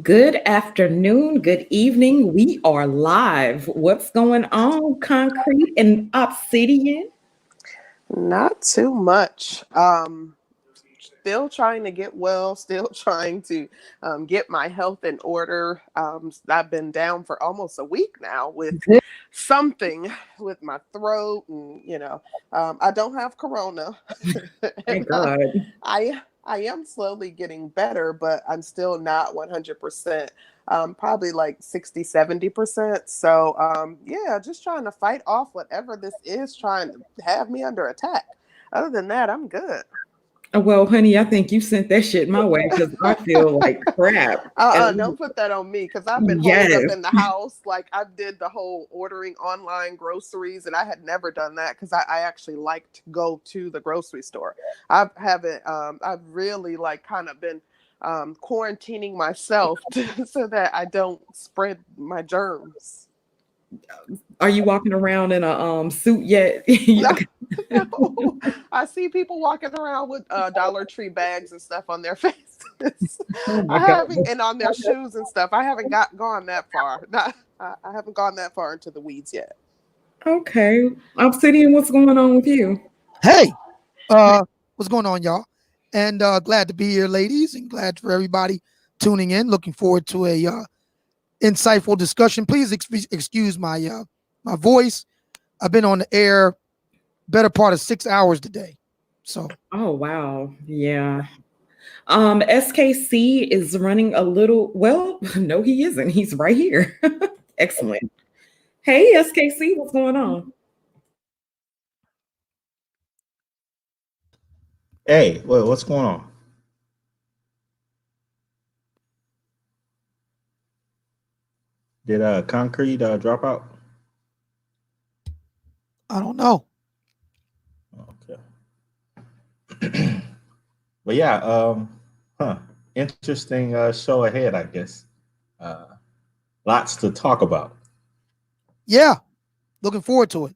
Good afternoon, good evening. We are live. What's going on, Concrete and Obsidian? Not too much. Still trying to get well, still trying to get my health in order. I've been down for almost a week now with Good. something with my throat, and I don't have corona, Thank and God. I am slowly getting better, but I'm still not 100%. Probably like 60, 70%. So yeah, just trying to fight off whatever this is trying to have me under attack. Other than that, I'm good. Well, honey, I think you sent that shit my way because I feel like crap. And Don't put that on me because I've been holed up yes. in the house. Like I did the whole ordering online groceries, and I had never done that because I actually like to go to the grocery store. I haven't. I've really like kind of been quarantining myself so that I don't spread my germs. Are you walking around in a suit yet? No, no. I see people walking around with Dollar Tree bags and stuff on their faces. Oh my I God. haven't, and on their shoes and stuff. I haven't gone that far. Not, I haven't gone that far into the weeds yet. Okay. Obsidian, what's going on with you? Hey, what's going on, y'all? And glad to be here, ladies, and glad for everybody tuning in. Looking forward to a insightful discussion. Please excuse my voice. I've been on the air better part of 6 hours today, so Oh wow. Yeah. SKC is running a little, well, no, he isn't. He's right here. Excellent. Hey, SKC, what's going on? Hey, what's going on? Did concrete drop out? I don't know. Okay. But yeah, interesting show ahead, I guess. Uh, Lots to talk about. Yeah, looking forward to it.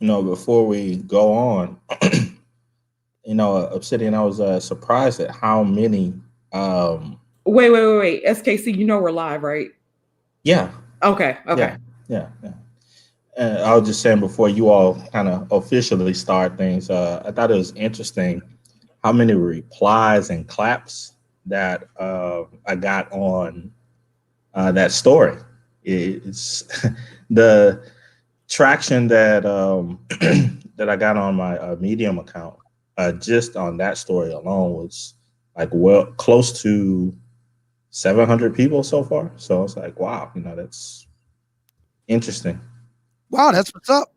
Before we go on, Obsidian, I was surprised at how many. Um, Wait. SKC, you know we're live, right? yeah, Okay, okay. yeah, yeah. I was just saying before you all kind of officially start things, I thought it was interesting how many replies and claps that I got on that story. It's the traction that that I got on my Medium account just on that story alone was like well close to 700 people so far. So it's like, wow, that's interesting. Wow, that's what's up.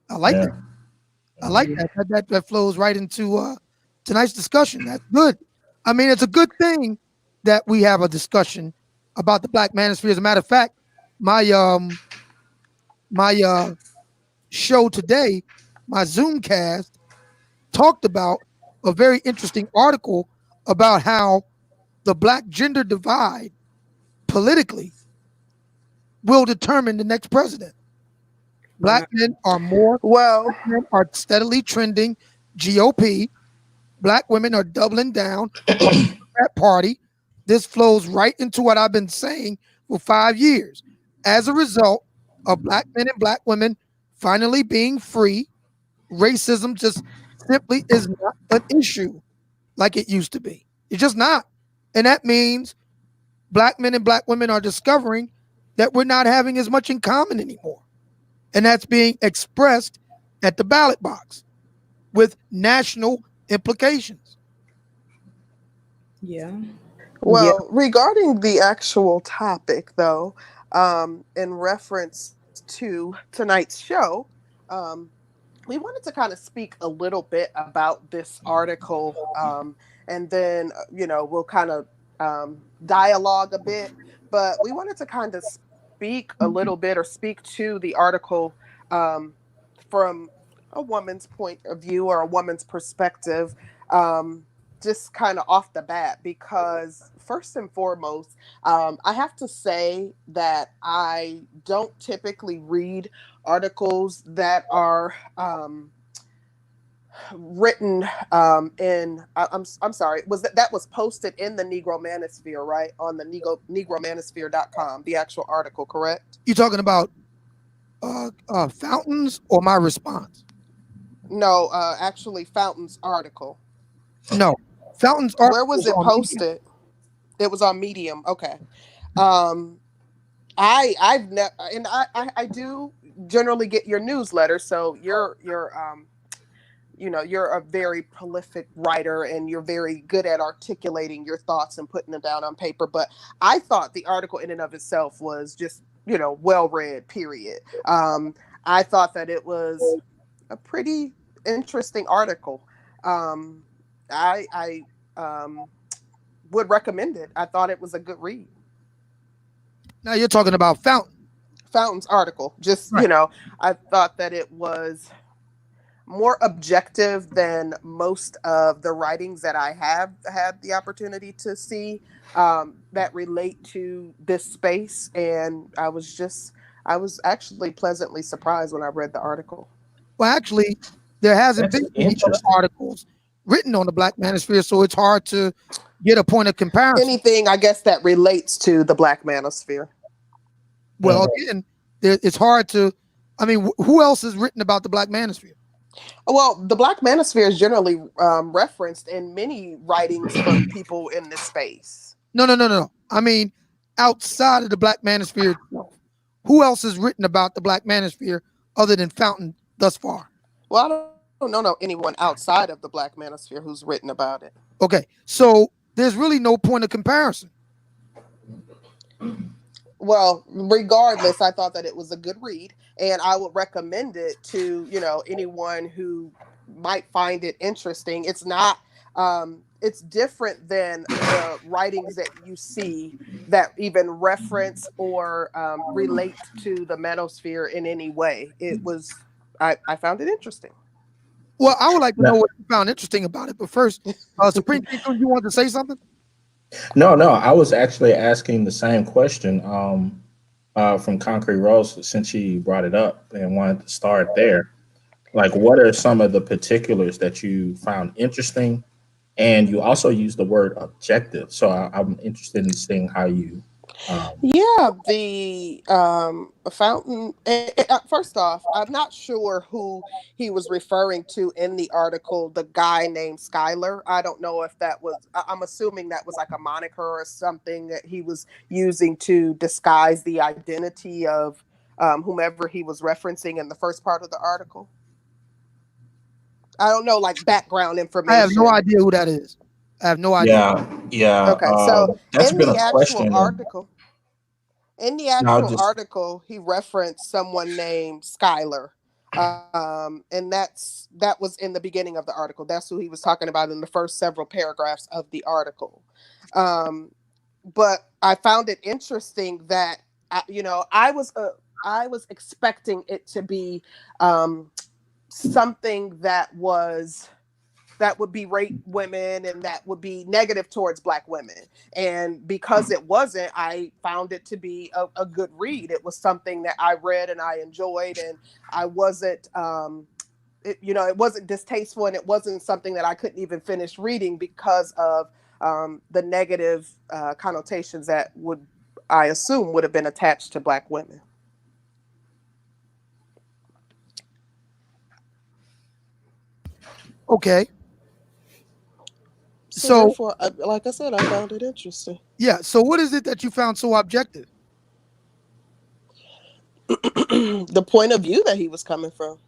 I like Yeah. that. I like Yeah. that flows right into tonight's discussion. That's good. I mean, it's a good thing that we have a discussion about the Black Manosphere. As a matter of fact, my my show today, my Zoomcast, talked about a very interesting article about how the black gender divide politically will determine the next president. Wow. Black Well, men are steadily trending GOP. Black women are doubling down on the Democrat Party. This flows right into what I've been saying for 5 years. As a result of black men and black women finally being free, racism just simply is not an issue like it used to be. It's just not. And that means black men and black women are discovering that we're not having as much in common anymore. And that's being expressed at the ballot box with national implications. Yeah. Yeah. well, regarding the actual topic, though, in reference to tonight's show, um, we wanted to kind of speak a little bit about this article, and then we'll kind of dialogue a bit. But we wanted to kind of speak a little bit or speak to the article um, from a woman's point of view or a woman's perspective. just kind of off the bat, because first and foremost, I have to say that I don't typically read articles that are written in I'm sorry, was that was posted in the Negro Manosphere, right? On the negromanosphere.com, the actual article, correct? You talking about Fountains or my response? No, actually Fountain's article. No, Fountain's Where article was was it on Medium. posted? It was on Medium. Okay. Um, I've never, and I do generally get your newsletter, so you're you're a very prolific writer and you're very good at articulating your thoughts and putting them down on paper. But I thought the article in and of itself was just, well read, period. I thought that it was a pretty interesting article. Um, I would recommend it. I thought it was a good read. Now you're talking about Fountain. Fountain's article, just, Right. I thought that it was more objective than most of the writings that I have had the opportunity to see that relate to this space. And I was actually pleasantly surprised when I read the article. Well, actually, there hasn't That's been any other interesting. articles written on the Black Manosphere, so it's hard to get a point of comparison. Anything, I guess, that relates to the Black Manosphere. Well, again, it's hard to. I mean, who else has written about the Black Manosphere? Well, the Black Manosphere is generally referenced in many writings from people in this space. No. I mean, outside of the Black Manosphere itself, who else has written about the Black Manosphere other than Fountain thus far? Well, I don't know anyone outside of the Black Manosphere who's written about it. Okay, so there's really no point of comparison. Well, regardless, I thought that it was a good read, and I would recommend it to, anyone who might find it interesting. It's not, it's different than the writings that you see that even reference or relate to the manosphere in any way. I found it interesting. Well, I would like to know what you found interesting about it, but first, Supreme King, you want to say something? No, I was actually asking the same question from Concrete Rose, since she brought it up and wanted to start there. Like, what are some of the particulars that you found interesting? And you also used the word objective. So I'm interested in seeing how you. Yeah, the fountain. First off, I'm not sure who he was referring to in the article. The guy named Skylar. I don't know if that was. I'm assuming that was like a moniker or something that he was using to disguise the identity of whomever he was referencing in the first part of the article. I don't know, like background information. I have no idea who that is. I have no idea. Yeah. Okay, so That's in been the a actual question. article. In the actual article, he referenced someone named Skylar. And that was in the beginning of the article. That's who he was talking about in the first several paragraphs of the article. But I found it interesting that I was expecting it to be something that would berate women and that would be negative towards Black women. And because it wasn't, I found it to be a good read. It was something that I read and I enjoyed, and I wasn't, it wasn't distasteful, and it wasn't something that I couldn't even finish reading because of the negative connotations that I assume would have been attached to Black women. Okay. So therefore, like I said, I found it interesting. Yeah. So what is it that you found so objective? The point of view that he was coming from.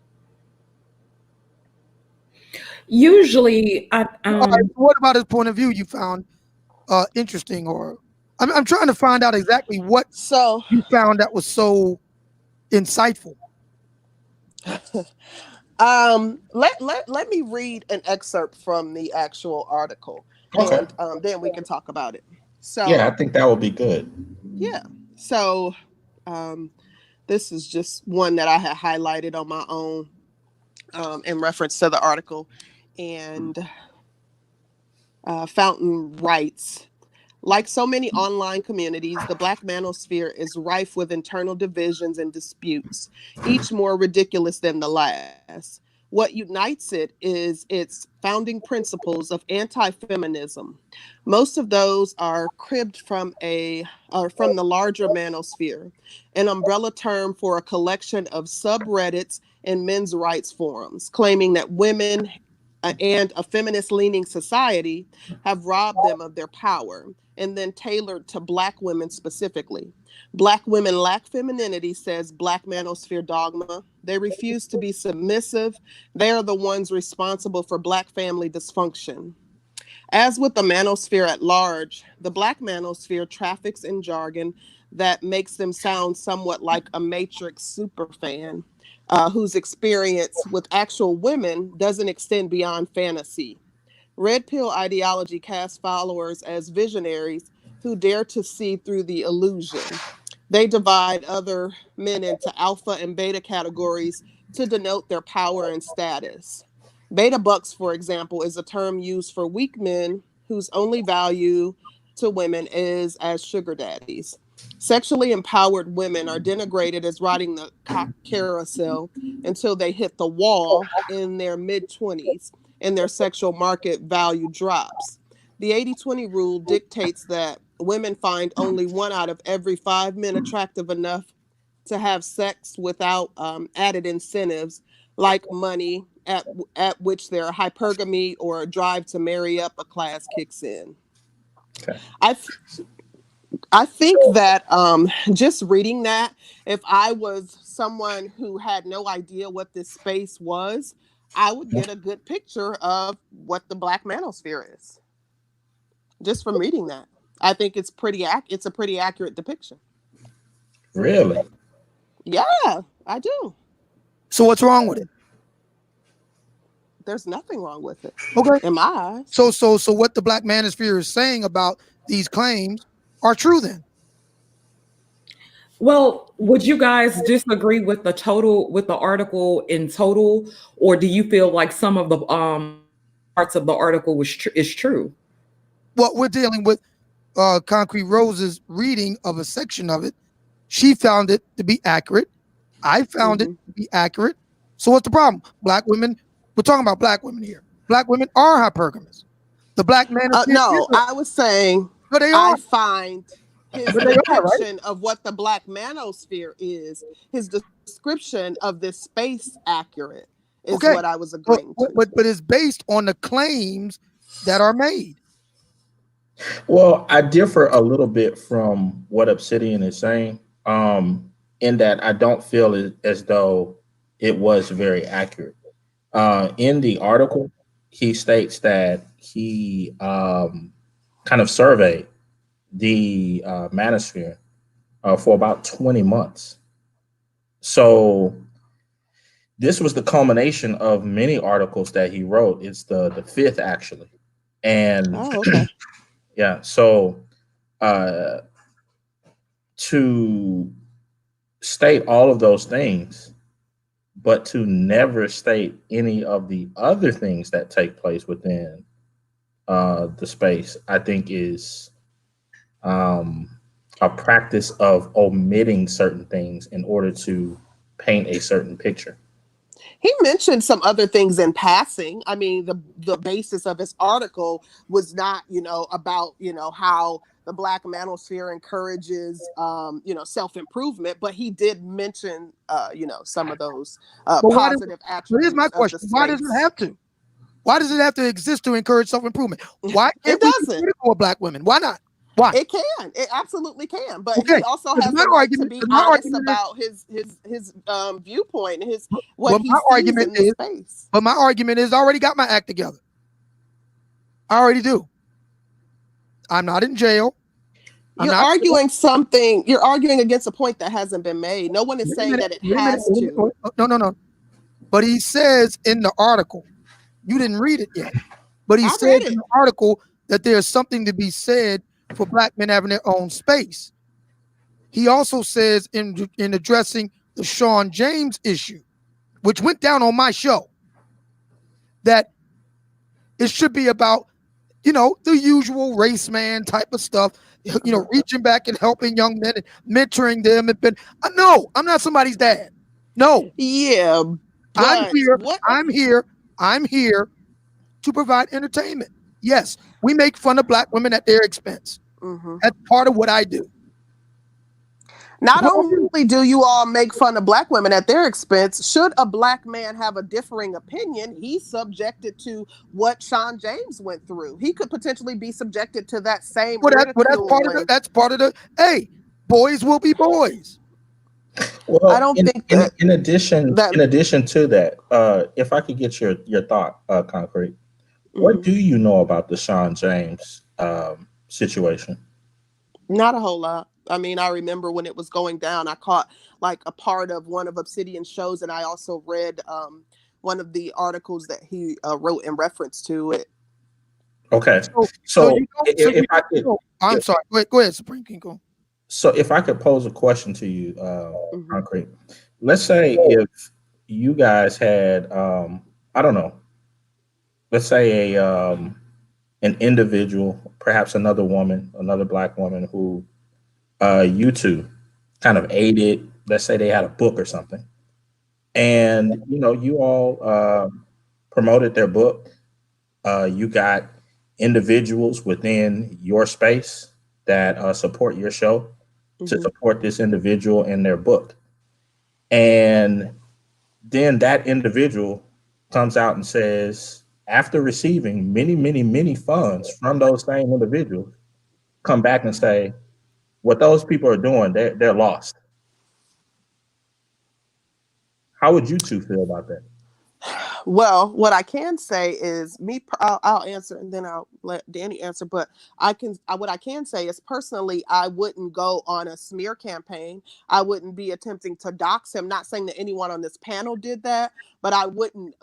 Usually, All right, what about his point of view you found interesting? Or I'm trying to find out exactly what you found that was so insightful. Let me read an excerpt from the actual article, Okay. and then we can talk about it. So yeah, I think that would be good. Yeah. So this is just one that I had highlighted on my own in reference to the article, and Fountain writes, like so many online communities, the Black Manosphere is rife with internal divisions and disputes, each more ridiculous than the last. What unites it is its founding principles of anti-feminism. Most of those are cribbed from the larger manosphere, an umbrella term for a collection of subreddits and men's rights forums, claiming that women and a feminist leaning society have robbed them of their power and then tailored to Black women specifically. Black women lack femininity, says Black Manosphere dogma. They refuse to be submissive. They are the ones responsible for Black family dysfunction. As with the manosphere at large, the Black Manosphere traffics in jargon that makes them sound somewhat like a Matrix superfan, whose experience with actual women doesn't extend beyond fantasy. Red pill ideology casts followers as visionaries who dare to see through the illusion. They divide other men into alpha and beta categories to denote their power and status. Beta bucks, for example, is a term used for weak men whose only value to women is as sugar daddies. Sexually empowered women are denigrated as riding the cock carousel until they hit the wall in their mid 20s and their sexual market value drops. The 80-20 rule dictates that women find only one out of every 5 men attractive enough to have sex without added incentives like money, at which their hypergamy or a drive to marry up a class kicks in. Okay. I think that just reading that, if I was someone who had no idea what this space was, I would get a good picture of what the Black Manosphere is just from reading that. I think it's it's a pretty accurate depiction. Really? Yeah, I do. So what's wrong with it? There's nothing wrong with it. Okay. In my eyes. So what the Black Manosphere is saying about these claims are true then? Well, would you guys disagree with the article in total, or do you feel like some of the parts of the article is true? What we're dealing with, Concrete Rose's reading of a section of it, she found it to be accurate. I found it to be accurate. So what's the problem? Black women, we're talking about Black women here. Black women are hypergamous. The Black Manosphere. No, I was saying but they are. I find his depiction of what the Black Manosphere is, his description of this space accurate is what I was agreeing to. But it's based on the claims that are made. Well, I differ a little bit from what Obsidian is saying, in that I don't feel as though it was very accurate. In the article, he states that he kind of surveyed the manosphere for about 20 months. So this was the culmination of many articles that he wrote. It's the fifth, actually. And okay. Yeah, so to state all of those things, but to never state any of the other things that take place within the space, I think is a practice of omitting certain things in order to paint a certain picture. He mentioned some other things in passing. I mean, the basis of his article was not, about, how the Black Manosphere encourages, self-improvement, but he did mention, some of those positive attributes. Here's my question. Why does it have to? Why does it have to exist to encourage self-improvement? Why can't we be critical of Black women? Why not? Why? It can. It absolutely can. But he also has the right to be honest about his viewpoint, what he sees in the space. But my argument is I already got my act together. I already do. I'm not in jail. You're arguing against a point that hasn't been made. No one is saying that it has to. No. But he says in the article, you didn't read it yet, but he said in the article that there's something to be said for Black men having their own space. He also says in addressing the Sean James issue, which went down on my show, that it should be about you know, the usual race man type of stuff, you know, reaching back and helping young men and mentoring them. No, I'm not somebody's dad. No, Yeah, I'm but here. what? I'm here to provide entertainment. Yes, we make fun of black women at their expense. Mhm. That's part of what I do. Not only do you all make fun of black women at their expense, should a black man have a differing opinion, he's subjected to what Sean James went through. He could potentially be subjected to that same ridicule. That's part of the. Hey, boys will be boys. Well, I don't think that in addition to that, if I could get your thought, Concrete, what do you know about the Sean James situation? Not a whole lot. I mean, I remember when it was going down, I caught like a part of one of Obsidian's shows, and I also read one of the articles that he wrote in reference to it. Okay, I'm sorry. Go ahead, Supreme King Coon. So if I could pose a question to you, Concrete, let's say if you guys had, I don't know, let's say an individual, perhaps another woman, another black woman who you two kind of aided, let's say they had a book or something, and you know, you all promoted their book. You got individuals within your space that support your show to support this individual in their book. And then that individual comes out and says, after receiving many, many, many funds from those same individuals, come back and say, what those people are doing, they're lost. How would you two feel about that? Well, what I can say is I'll answer and then I'll let Danny answer. But what I can say is personally, I wouldn't go on a smear campaign. I wouldn't be attempting to dox him. Not saying that anyone on this panel did that, but I wouldn't,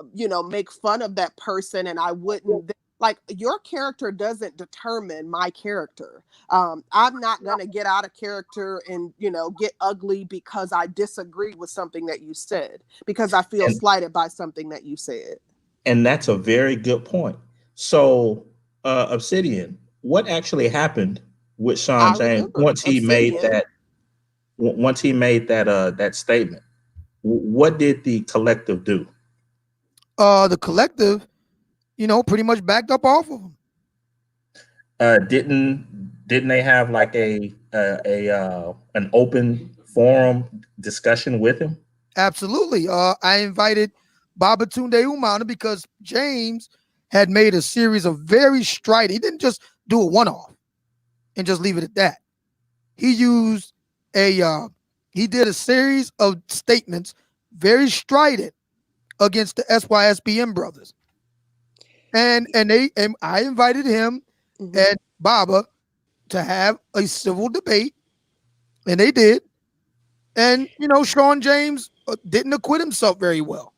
make fun of that person. And I wouldn't, like, your character doesn't determine my character. I'm not going to get out of character and, get ugly because I disagree with something that you said, because I feel slighted by something that you said. And that's a very good point. So, Obsidian, what actually happened with Sean James once he made that statement? What did the collective do? The collective, pretty much backed up off of him. Didn't they have like an open forum discussion with him? Absolutely. I invited Babatunde Umana because James had made a series of very strident. He didn't just do a one-off and just leave it at that. He used he did a series of statements, very strident, against the SYSBM brothers. And I invited him and Baba to have a civil debate, and they did. And Sean James didn't acquit himself very well.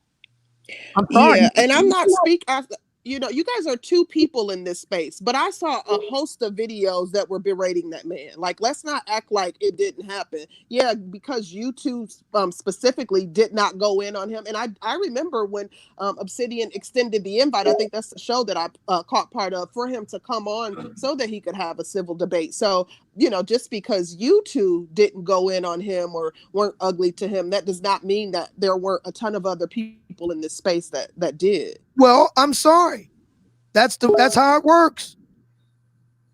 I'm sorry. Yeah, and I'm not speaking after. You guys are two people in this space, but I saw a host of videos that were berating that man. Like, let's not act like it didn't happen. Yeah, because you two specifically did not go in on him. And I remember when Obsidian extended the invite, I think that's the show that I caught part of, for him to come on so that he could have a civil debate. So, just because you two didn't go in on him or weren't ugly to him, that does not mean that there weren't a ton of other people in this space that did. Well, I'm sorry. That's how it works.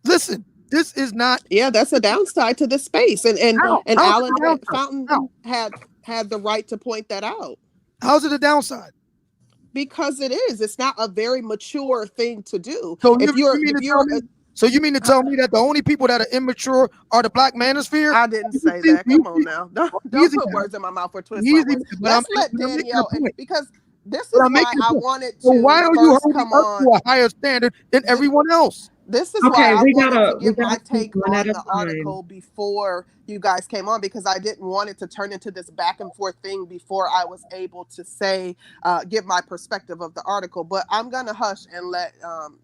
Listen, this is not. Yeah, that's a downside to this space, and Alan Fountain had the right to point that out. How's it a downside? Because it is. It's not a very mature thing to do. So you mean to tell me that the only people that are immature are the Black Manosphere? I didn't say that. Come on now. Don't put words in my mouth or twist my words. Let's let Danielle, because this is why I wanted to why are you holding up to a higher standard than everyone else? This is why I wanted to give my take on the article before you guys came on, because I didn't want it to turn into this back and forth thing before I was able to give my perspective of the article. But I'm going to hush and let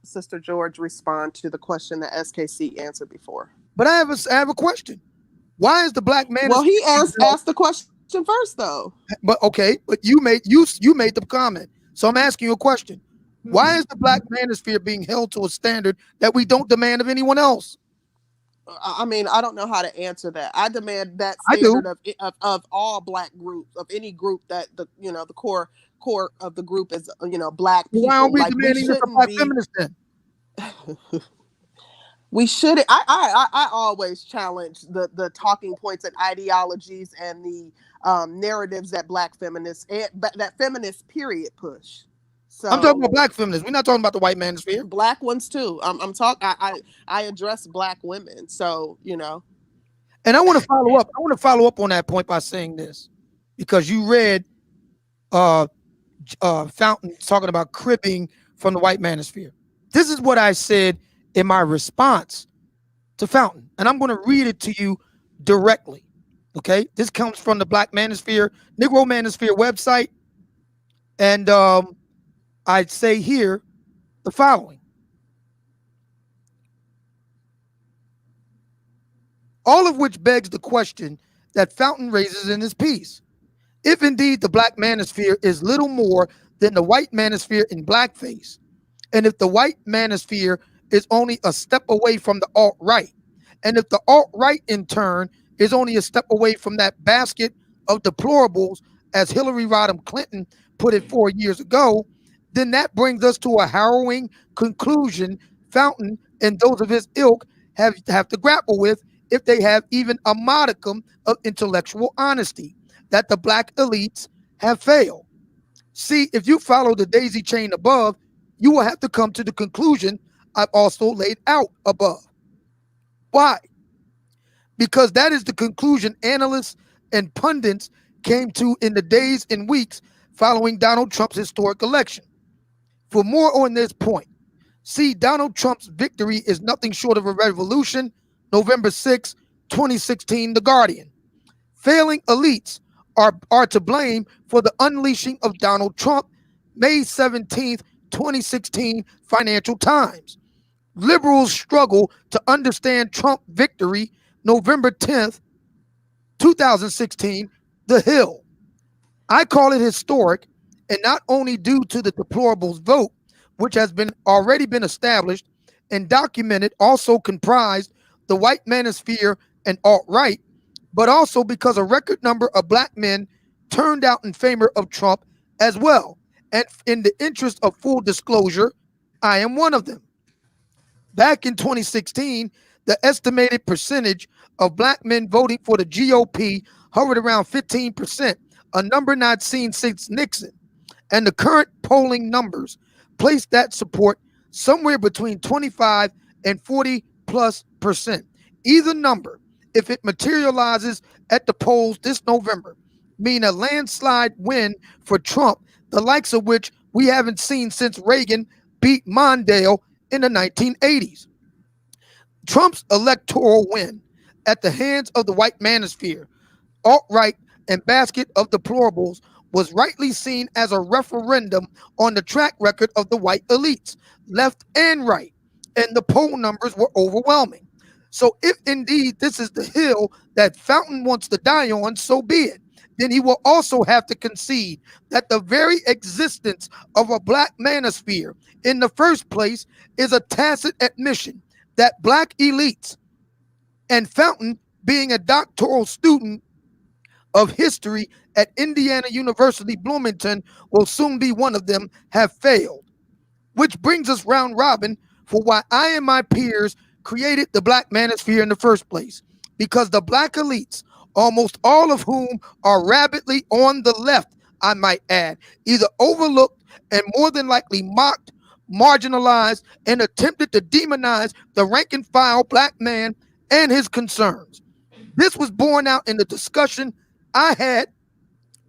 Sister George respond to the question that SKC answered before. But I have a question. Why is the Black man? Well, he asked the question first, though. But okay, but you made the comment. So I'm asking you a question. Why is the Black Manosphere being held to a standard that we don't demand of anyone else? I mean, I don't know how to answer that. I demand that I do. standard of all Black groups, of any group that the core of the group is Black Why aren't people. we Like, we demanding this of shouldn't Black be. feminists then? We should. I always challenge the talking points and ideologies and the narratives that Black feminists and that feminist period push. I'm talking So about Black feminists. We're not talking about the white manosphere. Black ones too. I'm talking. I address Black women. So And I want to follow up. I want to follow up on that point by saying this, because you read Fountain talking about cribbing from the white manosphere. This is what I said in my response to Fountain, and I'm going to read it to you directly. Okay, this comes from the Black Manosphere, Negro Manosphere website, and I'd say here the following. All of which begs the question that Fountain raises in his piece. If indeed the Black Manosphere is little more than the white manosphere in blackface, and if the white manosphere is only a step away from the alt-right, and if the alt-right in turn is only a step away from that basket of deplorables, as Hillary Rodham Clinton put it 4 years ago, then that brings us to a harrowing conclusion Fountain and those of his ilk have to grapple with if they have even a modicum of intellectual honesty, that the Black elites have failed. See, if you follow the daisy chain above, you will have to come to the conclusion I've also laid out above. Why? Because that is the conclusion analysts and pundits came to in the days and weeks following Donald Trump's historic election. For more on this point, see, Donald Trump's victory is nothing short of a revolution, November 6, 2016, The Guardian. Failing elites are to blame for the unleashing of Donald Trump, May 17th, 2016, Financial Times. Liberals struggle to understand Trump victory, November 10th, 2016, The Hill. I call it historic, and not only due to the deplorables vote, which has already been established and documented, also comprised the white manosphere and alt-right, but also because a record number of Black men turned out in favor of Trump as well. And in the interest of full disclosure, I am one of them. Back in 2016, the estimated percentage of Black men voting for the GOP hovered around 15%, a number not seen since Nixon. And the current polling numbers place that support somewhere between 25 and 40+%. Either number, if it materializes at the polls this November, mean a landslide win for Trump, the likes of which we haven't seen since Reagan beat Mondale in the 1980s. Trump's electoral win at the hands of the white manosphere, alt-right, and basket of deplorables was rightly seen as a referendum on the track record of the white elites, left and right, and the poll numbers were overwhelming. So if indeed this is the hill that Fountain wants to die on, so be it. Then he will also have to concede that the very existence of a Black manosphere in the first place is a tacit admission that Black elites, and Fountain being a doctoral student of history at Indiana University Bloomington will soon be one of them, have failed. Which brings us round robin for why I and my peers created the Black manosphere in the first place. Because the Black elites, almost all of whom are rabidly on the left, I might add, either overlooked and more than likely mocked, marginalized, and attempted to demonize the rank and file Black man and his concerns. This was borne out in the discussion I had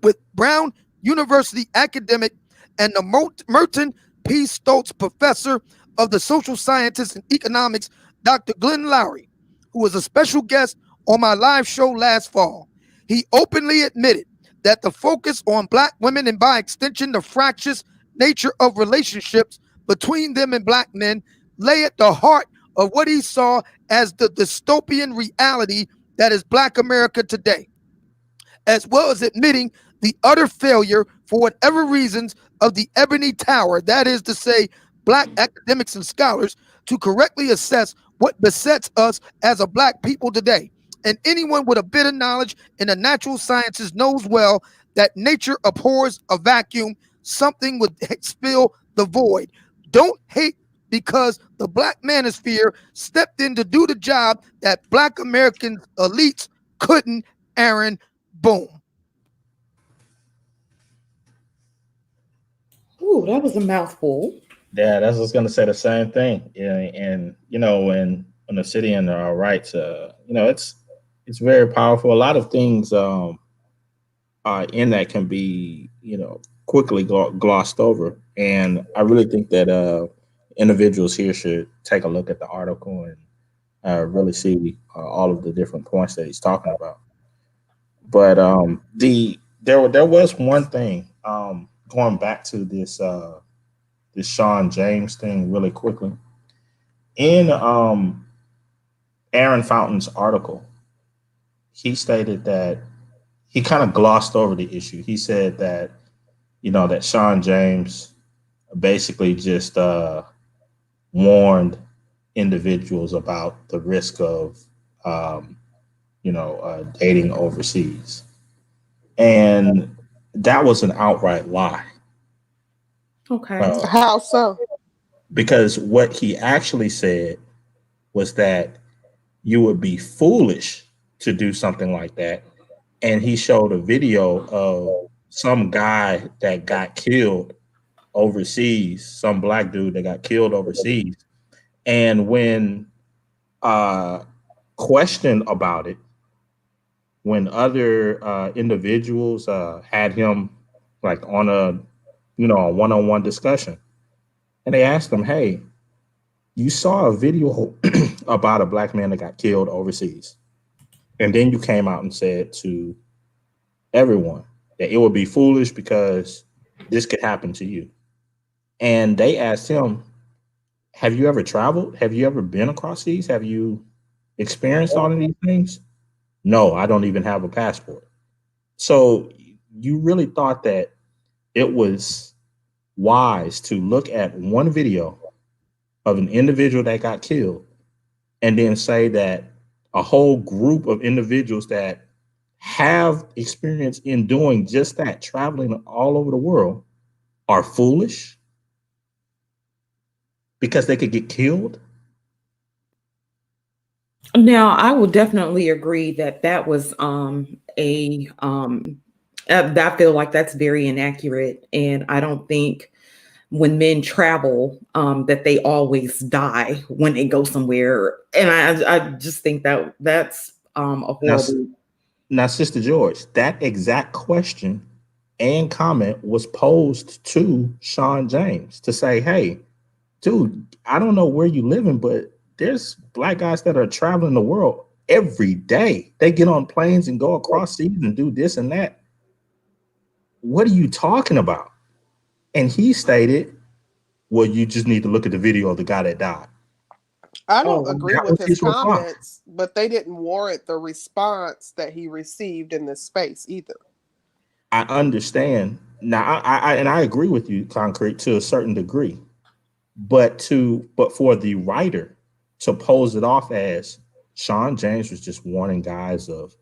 with Brown University academic and the Merton P. Stoltz professor of the social sciences and economics, Dr. Glenn Lowry, who was a special guest on my live show last fall. He openly admitted that the focus on Black women and by extension the fractious nature of relationships between them and Black men lay at the heart of what he saw as the dystopian reality that is Black America today, as well as admitting the utter failure, for whatever reasons, of the Ebony Tower, that is to say, Black academics and scholars, to correctly assess what besets us as a Black people today. And anyone with a bit of knowledge in the natural sciences knows well that nature abhors a vacuum. Something would fill the void. Don't hate because the Black Manosphere stepped in to do the job that Black American elites couldn't. Aaron, boom. Ooh, that was a mouthful. Yeah, that's just gonna say the same thing. Yeah, and when the city and our rights, it's very powerful. A lot of things in that can be quickly glossed over, and I really think that individuals here should take a look at the article and really see all of the different points that he's talking about. But there was one thing going back to this Sean James thing really quickly. In Aaron Fountain's article, he stated that he kind of glossed over the issue. He said that that Sean James basically just warned individuals about the risk of dating overseas, and that was an outright lie. Okay. How so? Because what he actually said was that you would be foolish to do something like that. And he showed a video of some guy that got killed overseas, some Black dude that got killed overseas. And when questioned about it, when other individuals had him like on a one-on-one discussion, and they asked him, "Hey, you saw a video about a Black man that got killed overseas, and then you came out and said to everyone that it would be foolish because this could happen to you." And they asked him, "Have you ever traveled? Have you ever been across seas? Have you experienced all of these things?" "No, I don't even have a passport." So you really thought that it was wise to look at one video of an individual that got killed and then say that a whole group of individuals that have experience in doing just that, traveling all over the world, are foolish because they could get killed? Now, I will definitely agree that that was I feel like that's very inaccurate, and I don't think when men travel that they always die when they go somewhere, and I just think that that's a Now, horrible. now, Sister George, that exact question and comment was posed to Sean James to say, "Hey, dude, I don't know where you living, but there's Black guys that are traveling the world every day. They get on planes and go across seas and do this and that. What are you talking about?" And he stated, "Well, you just need to look at the video of the guy that died." I don't Oh, agree That with was his his response. comments, but they didn't warrant the response that he received in this space either. I understand. Now, I agree with you, Concrete, to a certain degree. But for the writer to pose it off as Sean James was just warning guys of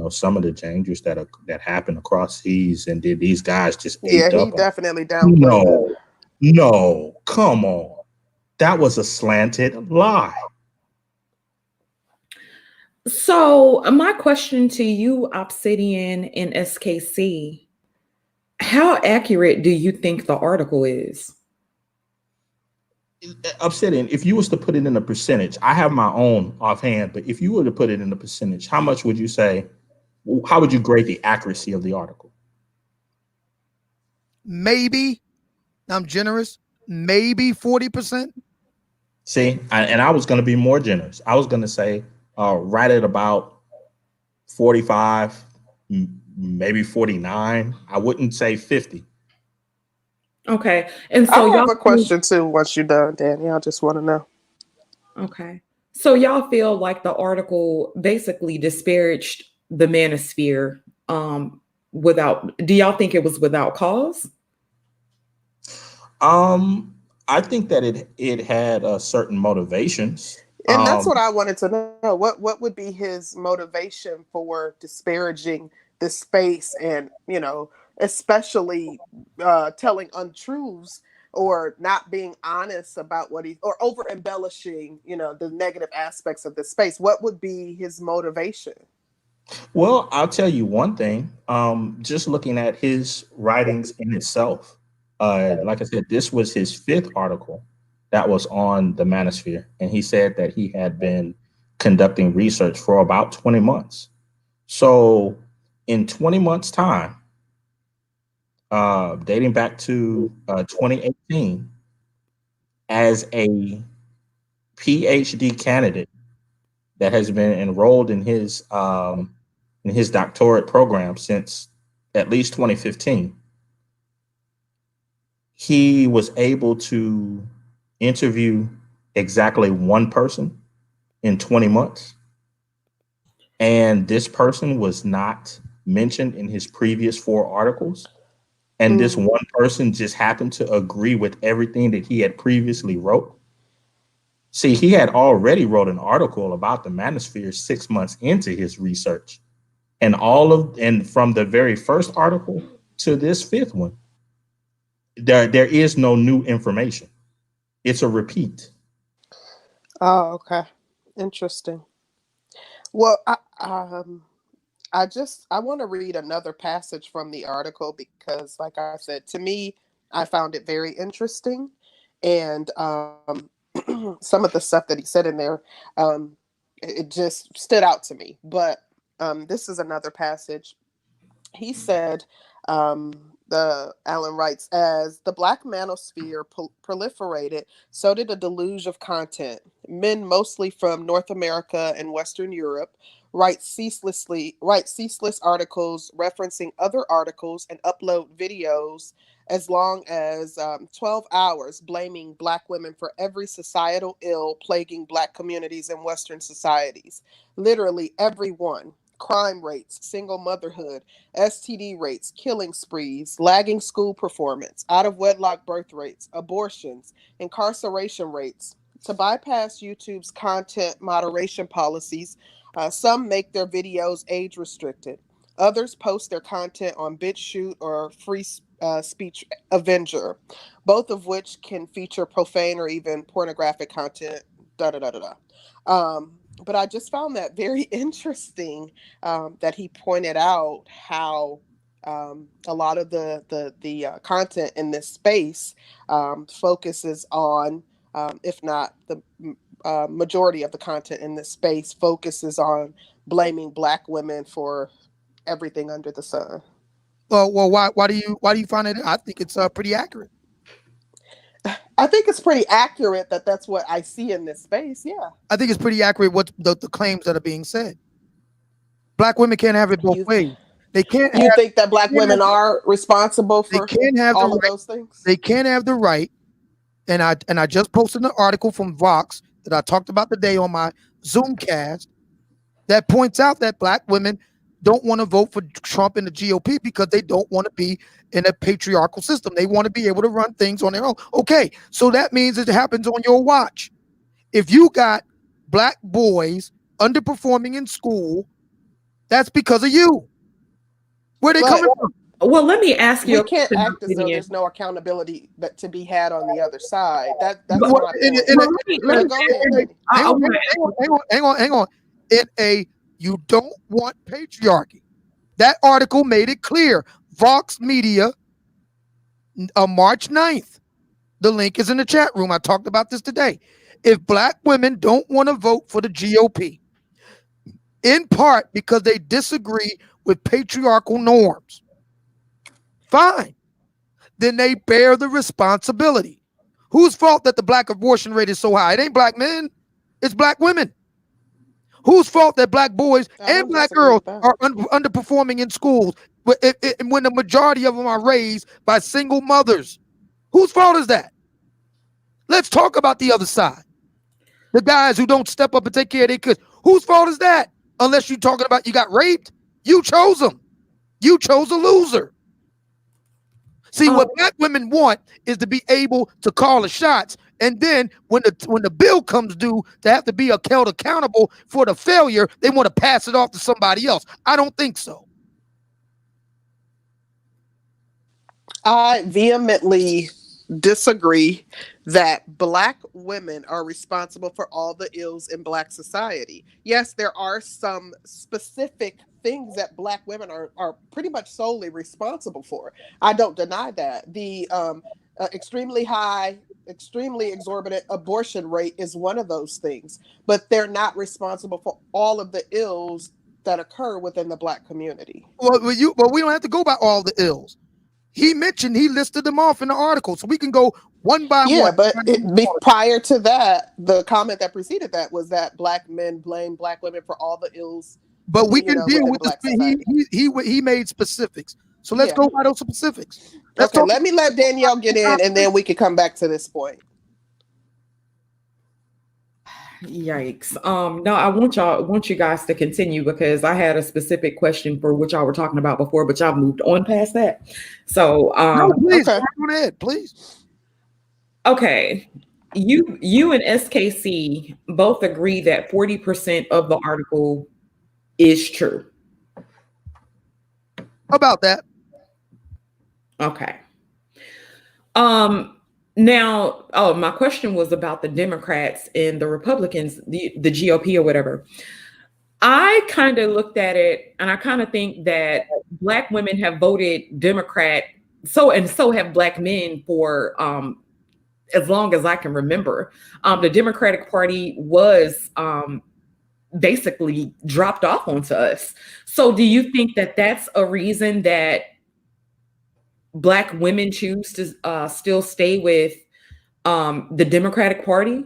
some of the dangers that happen across seas, and then these guys just Yeah, aped he up on it. definitely downplayed it. No, come on. That was a slanted lie. so my question to you, Obsidian and SKC, how accurate do you think the article is? Upsetting. If you was to put it in a percentage, I have my own offhand, but if you were to put it in a percentage, how much would you say? How would you grade the accuracy of the article? Maybe, I'm generous, maybe 40%. See, I was going to be more generous. I was going to say right at about 45, maybe 49. I wouldn't say 50. Okay, and so I have y'all a question too once you're done, Danny. I just want to know. okay. So y'all feel like the article basically disparaged the manosphere without, do y'all think it was without cause? I think that it had certain motivations. And that's Um, what I wanted to know. What would be his motivation for disparaging this space, and especially telling untruths or not being honest about what he, or over embellishing, the negative aspects of this space? What would be his motivation? well, I'll tell you one thing. Just looking at his writings in itself, like I said, this was his fifth article that was on the Manosphere, and he said that he had been conducting research for about 20 months. So, in 20 months' time, dating back to 2018, as a PhD candidate that has been enrolled in his doctorate program since at least 2015, he was able to interview exactly one person in 20 months. And this person was not mentioned in his previous four articles. And this one person just happened to agree with everything that he had previously wrote. See, he had already wrote an article about the manosphere 6 months into his research. And from the very first article to this fifth one, there is no new information. It's a repeat. Oh, okay. Interesting. Well, I want to read another passage from the article because, like I said, to me, I found it very interesting, and some of the stuff that he said in there, it just stood out to me. But this is another passage. He said, the Allen writes, as the Black Manosphere proliferated, so did a deluge of content. Men, mostly from North America and Western Europe, write ceaseless articles referencing other articles and upload videos as long as 12 hours, blaming Black women for every societal ill plaguing Black communities in Western societies. Literally everyone. Crime rates, single motherhood, STD rates, killing sprees, lagging school performance, out of wedlock birth rates, abortions, incarceration rates. To bypass YouTube's content moderation policies, some make their videos age restricted. Others post their content on BitChute or Free Speech Avenger, both of which can feature profane or even pornographic content. Da da da da da. But I just found that very interesting, that he pointed out how a lot of the content in this space focuses on, if not the majority of the content in this space focuses on blaming Black women for everything under the sun. Well, why do you find it? I think it's pretty accurate. I think it's pretty accurate that that's what I see in this space. Yeah. I think it's pretty accurate what the claims that are being said. Black women can't have it both ways. They can't. You think that Black women are responsible for all of those things? They can't have the right. And I just posted an article from Vox that I talked about today on my Zoomcast that points out that Black women don't want to vote for Trump and the GOP because they don't want to be in a patriarchal system. They want to be able to run things on their own. Okay, so that means it happens on your watch. If you got Black boys underperforming in school, that's because of you. Where they coming from? Well, let me ask you. We can't act as though there's no accountability to be had on the other side. That's my point. Hang on. You don't want patriarchy. That article made it clear. Vox Media, March 9th. The link is in the chat room. I talked about this today. If Black women don't want to vote for the GOP, in part because they disagree with patriarchal norms, fine. Then they bear the responsibility. Whose fault that the Black abortion rate is so high? It ain't Black men. It's Black women. Whose fault that Black boys and Black girls are underperforming in schools when the majority of them are raised by single mothers? Whose fault is that? Let's talk about the other side. The guys who don't step up and take care of their kids. Whose fault is that? Unless you're talking about you got raped. You chose them. You chose a loser. See, what black women want is to be able to call the shots, and then when the bill comes due to have to be held accountable for the failure, they want to pass it off to somebody else. I don't think so. I vehemently disagree that black women are responsible for all the ills in black society. Yes, there are some specific things that black women are pretty much solely responsible for. I don't deny that. The extremely high, extremely exorbitant abortion rate is one of those things, but they're not responsible for all of the ills that occur within the black community. Well, we don't have to go by all the ills. He listed them off in the article, so we can go one by one. Yeah, but prior to that, the comment that preceded that was that black men blame black women for all the ills. But we can deal with he made specifics. So let's go by those specifics. Let me let Danielle get in, and then we can come back to this point. Yikes. No, I want you guys to continue, because I had a specific question for what y'all were talking about before, but y'all moved on past that. So no, please, go ahead, please. Okay. You and SKC both agree that 40% of the article is true. About that. Okay. Now, my question was about the Democrats and the Republicans, the GOP or whatever. I kind of looked at it, and I kind of think that black women have voted Democrat, so have black men for as long as I can remember. The Democratic Party was basically dropped off onto us. So do you think that that's a reason that black women choose to still stay with the Democratic Party?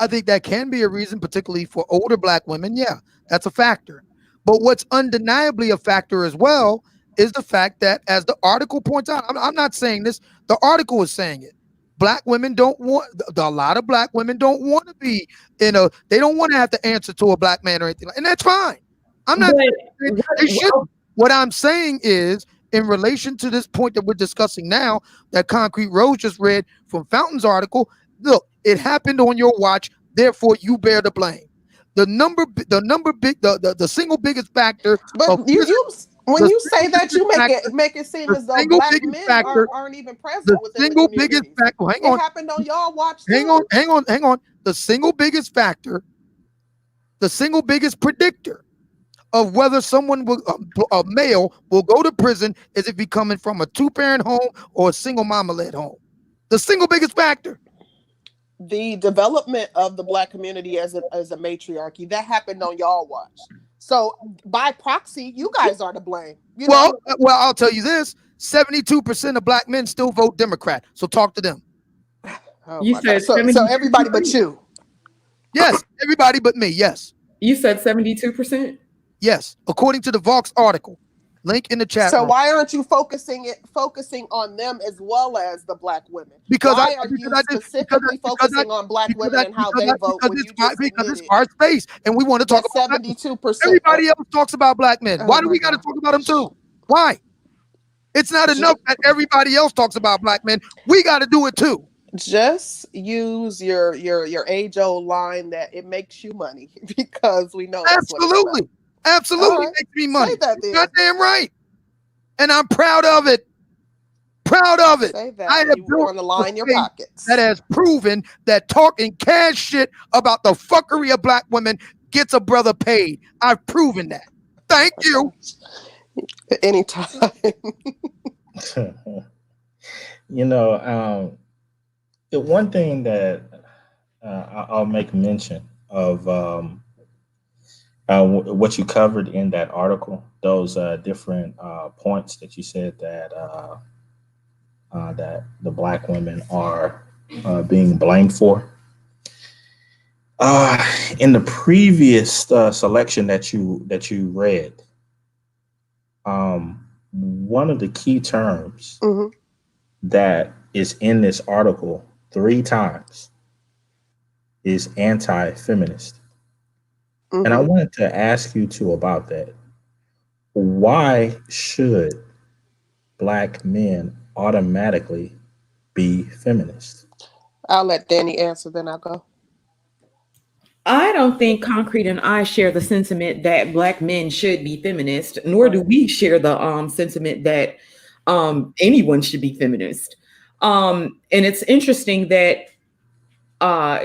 I think that can be a reason, particularly for older black women. Yeah, that's a factor. But what's undeniably a factor as well is the fact that, as the article points out, I'm not saying this, the article is saying it. Black women don't want, a lot of black women don't want to be they don't want to have to answer to a black man or anything, and that's fine. I'm not saying they should. What I'm saying is, in relation to this point that we're discussing now, that Concrete Rose just read from Fountain's article, look, it happened on your watch, therefore you bear the blame. The single biggest factor. But when you say that, you make it seem as though black men aren't even present within the single biggest factor. Hang on. It happened on y'all watch. Hang on. The single biggest factor, the single biggest predictor of whether someone a male will go to prison is if he's coming from a two-parent home or a single mama-led home. The single biggest factor. The development of the black community as a matriarchy, that happened on y'all watch. So by proxy, you guys are to blame. Well, I'll tell you this: 72% of black men still vote Democrat. So talk to them. Oh, you said so everybody but you. Yes, everybody but me. Yes. You said 72%. Yes, according to the Vox article. Link in the chat. So why aren't you focusing on them as well as the black women? Because specifically focusing on black women and how they vote? Because it's our space, and we want to talk about 72%. Everybody else talks about black men. Why do we got to talk about them too? Why? It's not enough that everybody else talks about black men. We got to do it too. Just use your age-old line that it makes you money, because we know absolutely. Absolutely makes me money. Goddamn right. And I'm proud of it. Proud of it. Say that. I have built on the line your pockets. That has proven that talking cash shit about the fuckery of black women gets a brother paid. I've proven that. Thank you. Anytime. One thing that I'll make mention of what you covered in that article, those different points that you said that that the black women are being blamed for. In the previous selection that you read, one of the key terms that is in this article 3 times is anti-feminist. And I wanted to ask you too about that. Why should black men automatically be feminist? I'll let Danny answer, then I'll go. I don't think Concrete and I share the sentiment that Black men should be feminist, nor do we share the sentiment that anyone should be feminist. And it's interesting that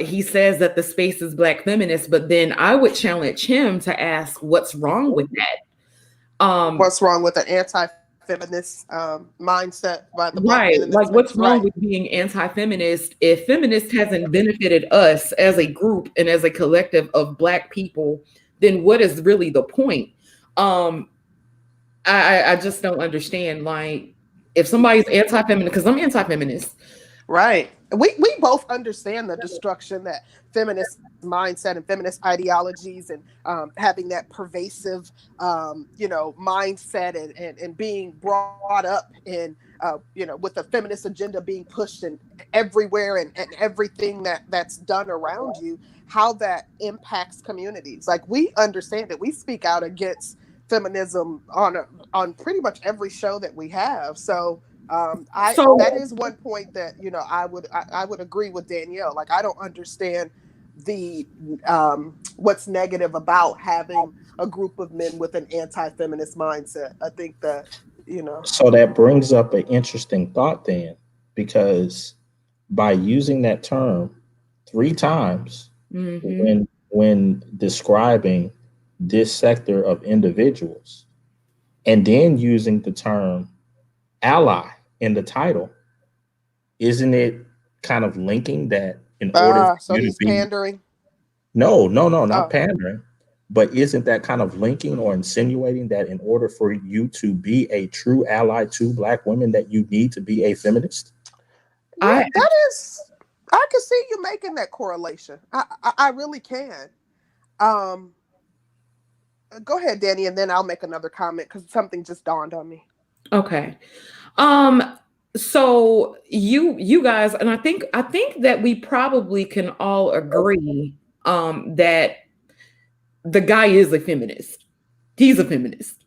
he says that the space is Black feminist, but then I would challenge him to ask what's wrong with that. What's wrong with an anti-feminist mindset by the Black Right. men in the Like, space? what's wrong Right. with being anti-feminist if feminist hasn't benefited us as a group and as a collective of Black people? Then what is really the point? I just don't understand. Like, if somebody's anti-feminist, because I'm anti-feminist. Right. We both understand the destruction that feminist mindset and feminist ideologies and having that pervasive, mindset and being brought up in, with the feminist agenda being pushed in everywhere and everything that's done around you, how that impacts communities. Like, we understand it. We speak out against feminism on pretty much every show that we have. So that is one point that I would agree with Danielle. Like, I don't understand the what's negative about having a group of men with an anti-feminist mindset. I think that So that brings up an interesting thought then, because by using that term 3 times when describing this sector of individuals, and then using the term ally in the title, isn't it kind of linking that in order so he's pandering? No, not pandering, but isn't that kind of linking or insinuating that in order for you to be a true ally to Black women, that you need to be a feminist? Yeah, I can see you making that correlation. I really can. Go ahead, Danny, and then I'll make another comment because something just dawned on me. Okay. So you guys, and I think that we probably can all agree that the guy is a feminist. He's a feminist.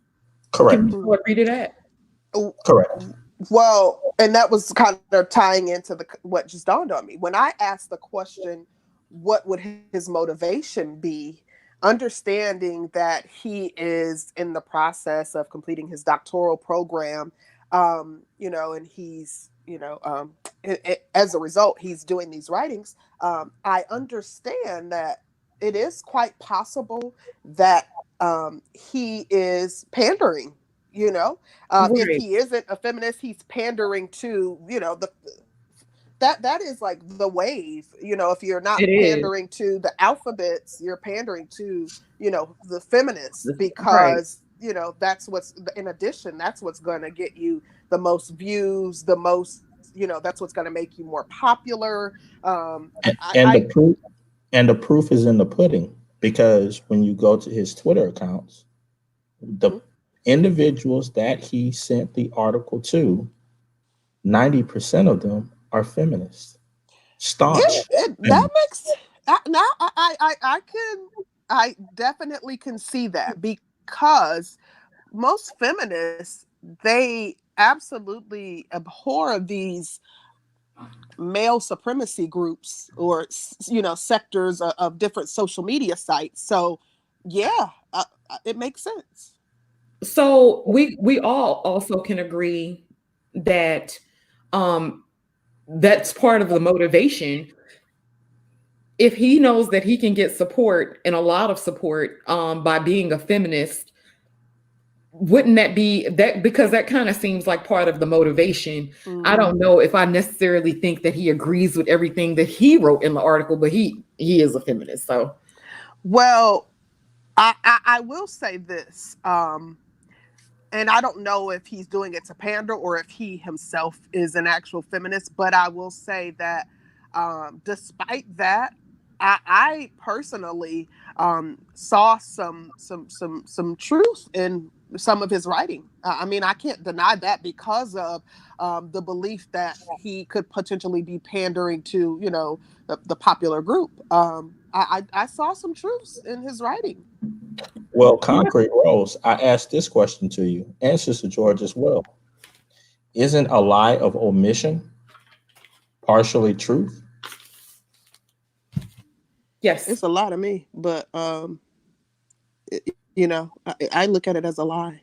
Correct. Can we all agree to that? Correct. Well, and that was kind of tying into what just dawned on me. When I asked the question, what would his motivation be? Understanding that he is in the process of completing his doctoral program, and he's, as a result, he's doing these writings. I understand that it is quite possible that he is pandering. Right. If he isn't a feminist, he's pandering to, that is like the wave. If you're not pandering to the alphabets, you're pandering to, the feminists, because that's what's, in addition, that's what's going to get you the most views, the most, that's what's going to make you more popular. The proof is in the pudding, because when you go to his Twitter accounts, the individuals that he sent the article to, 90% of them are feminists. Staunch. That makes now I definitely can see that, because most feminists, they absolutely abhor these male supremacy groups or sectors of different social media sites. So yeah, it makes sense. So we all also can agree that that's part of the motivation. If he knows that he can get support, and a lot of support, by being a feminist, wouldn't that be that? Because that kind of seems like part of the motivation. I don't know if I necessarily think that he agrees with everything that he wrote in the article, but he is a feminist. So, well, I will say this, and I don't know if he's doing it to pander or if he himself is an actual feminist, but I will say that despite that, I personally saw some truth in some of his writing. I mean, I can't deny that, because of the belief that he could potentially be pandering to, the popular group. I saw some truths in his writing. Well, Concrete Rose, I asked this question to you, and Sister George as well. isn't a lie of omission partially truth? Yes. It's a lie to me, but you know, I look at it as a lie.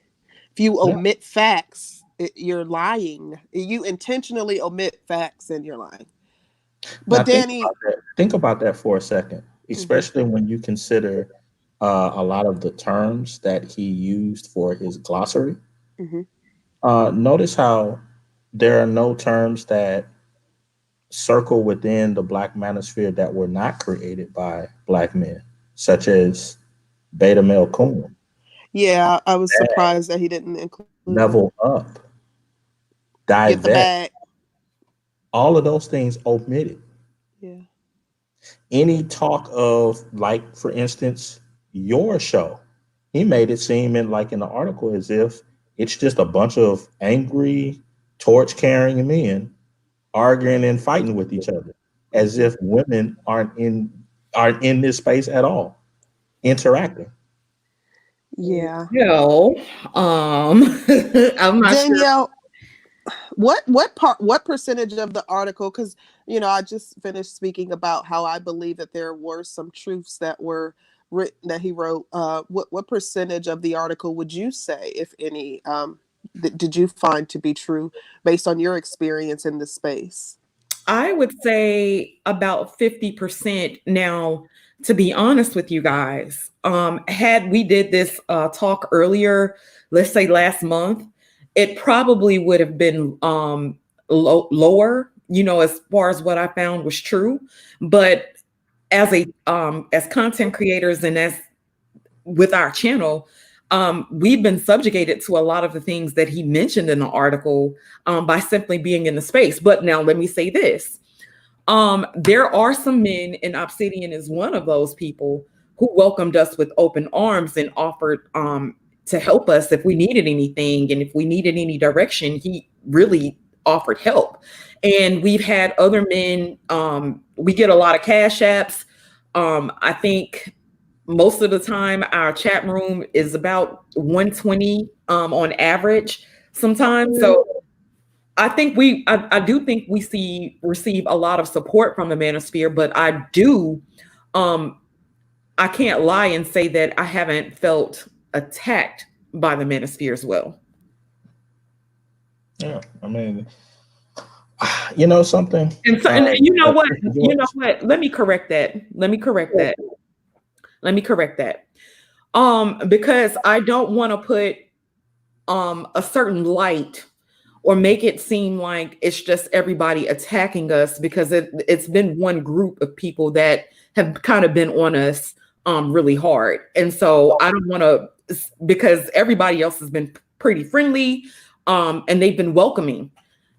If you omit facts, you're lying. You intentionally omit facts and you're lying. But Now Danny, think about that for a second, especially when you consider a lot of the terms that he used for his glossary. Notice how there are no terms that circle within the Black Manosphere that were not created by Black men, such as beta male Coon, yeah, I was surprised that he didn't include level up, get the divest, bag. all of those things omitted. Yeah. Any talk of, like, for instance, your show, he made it seem in the article as if it's just a bunch of angry torch carrying men arguing and fighting with each other, as if women aren't in this space at all, interacting. Yeah. No, I'm not sure. Danielle, what percentage of the article, because I just finished speaking about how I believe that there were some truths that were written that he wrote. What percentage of the article would you say, if any, did you find to be true based on your experience in the space? I would say about 50%. Now, to be honest with you guys, had we did this talk earlier, let's say last month, it probably would have been lower, as far as what I found was true. But as content creators and as with our channel, we've been subjugated to a lot of the things that he mentioned in the article by simply being in the space. But now let me say this. There are some men, and Obsidian is one of those people, who welcomed us with open arms and offered to help us if we needed anything. And if we needed any direction, he really offered help. And we've had other men, we get a lot of cash apps. I think most of the time our chat room is about 120 on average sometimes. So I think I do think we receive a lot of support from the Manosphere, but I can't lie and say that I haven't felt attacked by the Manosphere as well. Yeah, I mean, something. And so, and you know what? Let me correct that. Because I don't want to put a certain light or make it seem like it's just everybody attacking us, because it's been one group of people that have kind of been on us really hard. And so I don't want to, because everybody else has been pretty friendly and they've been welcoming.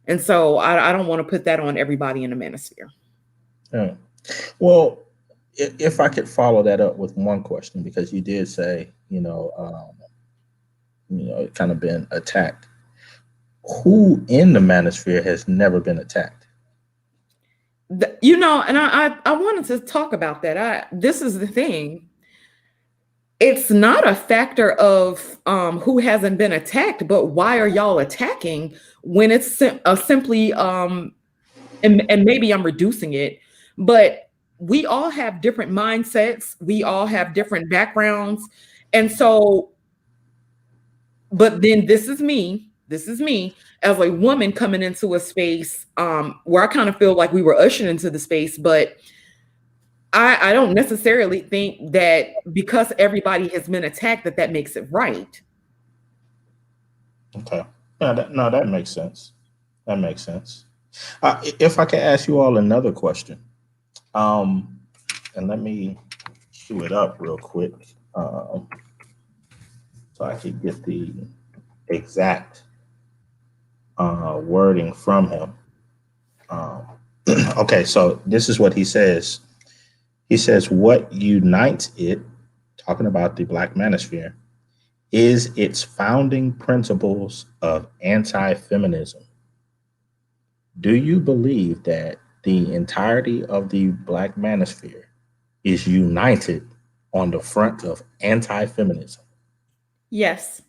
And so I don't want to put that on everybody in the Manosphere. Yeah. Well, if I could follow that up with one question, because you did say, it kind of been attacked. Who in the Manosphere has never been attacked? And I wanted to talk about that. This is the thing. It's not a factor of who hasn't been attacked, but why are y'all attacking when it's simply, and maybe I'm reducing it, but we all have different mindsets. We all have different backgrounds. And so, but then this is me as a woman coming into a space where I kind of feel like we were ushered into the space, but I don't necessarily think that because everybody has been attacked that makes it right. Okay. That makes sense. That makes sense. If I could ask you all another question, and let me cue it up real quick so I could get the exact wording from him. Okay, so this is what he says. He says, what unites it, talking about the Black Manosphere, is its founding principles of anti-feminism. Do you believe that the entirety of the Black Manosphere is united on the front of anti-feminism? Yes.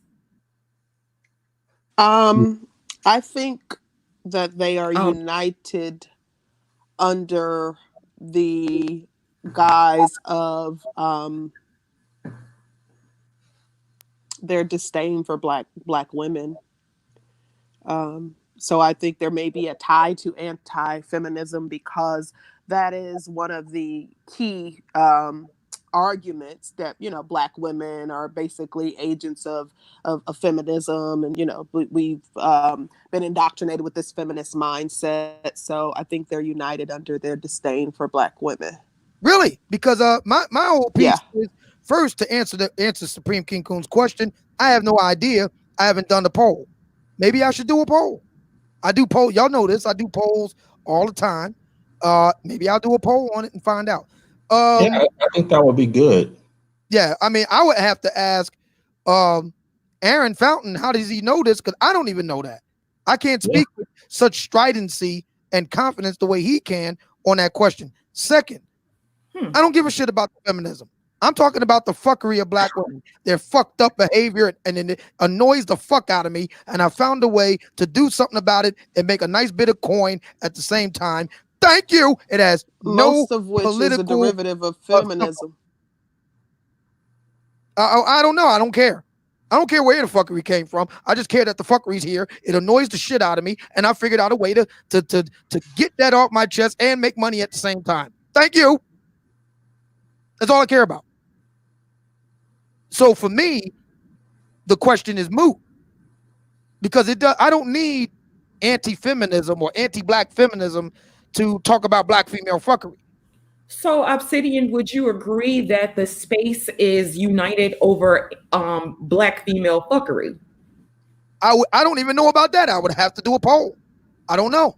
I think that they are Um, united under the guise of their disdain for black women. So I think there may be a tie to anti-feminism because that is one of the key arguments that black women are basically agents of feminism, and we've been indoctrinated with this feminist mindset. So I think they're united under their disdain for black women. Really? Because my whole Yeah. piece is first to answer Supreme King Coon's question. I have no idea. I haven't done the poll. Maybe I should do a poll. I do poll. Y'all know this. I do polls all the time. Maybe I'll do a poll on it and find out. Yeah, I think that would be good. Yeah, I mean, I would have to ask Aaron Fountain, how does he know this? Because I don't even know that. I can't speak with such stridency and confidence the way he can on that question. Second, I don't give a shit about the feminism. I'm talking about the fuckery of black women. Their fucked up behavior, and it annoys the fuck out of me. And I found a way to do something about it and make a nice bit of coin at the same time. Thank you. It has Most no of which political is a derivative of feminism. I don't know. I don't care. I don't care where the fuckery came from. I just care that the fuckery's here. It annoys the shit out of me, and I figured out a way to get that off my chest and make money at the same time. Thank you. That's all I care about. So for me, the question is moot because I don't need anti-feminism or anti-black feminism to talk about black female fuckery. So, Obsidian, would you agree that the space is united over black female fuckery? I don't even know about that. I would have to do a poll. I don't know.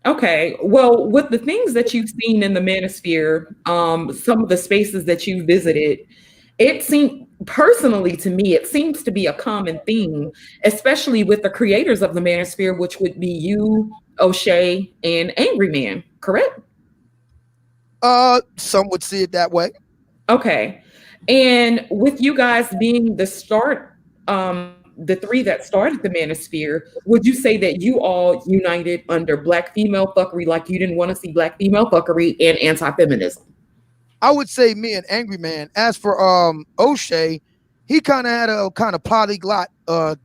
Okay. Well, with the things that you've seen in the Manosphere, some of the spaces that you visited, it seemed personally to me, it seems to be a common theme, especially with the creators of the Manosphere, which would be you, O'Shea, and Angry Man, correct? Some would see it that way. Okay. And with you guys being the start, the three that started the Manosphere, would you say that you all united under black female fuckery, like you didn't want to see black female fuckery and anti-feminism? I would say me and Angry Man. As for O'Shea, he kind of had a kind of polyglot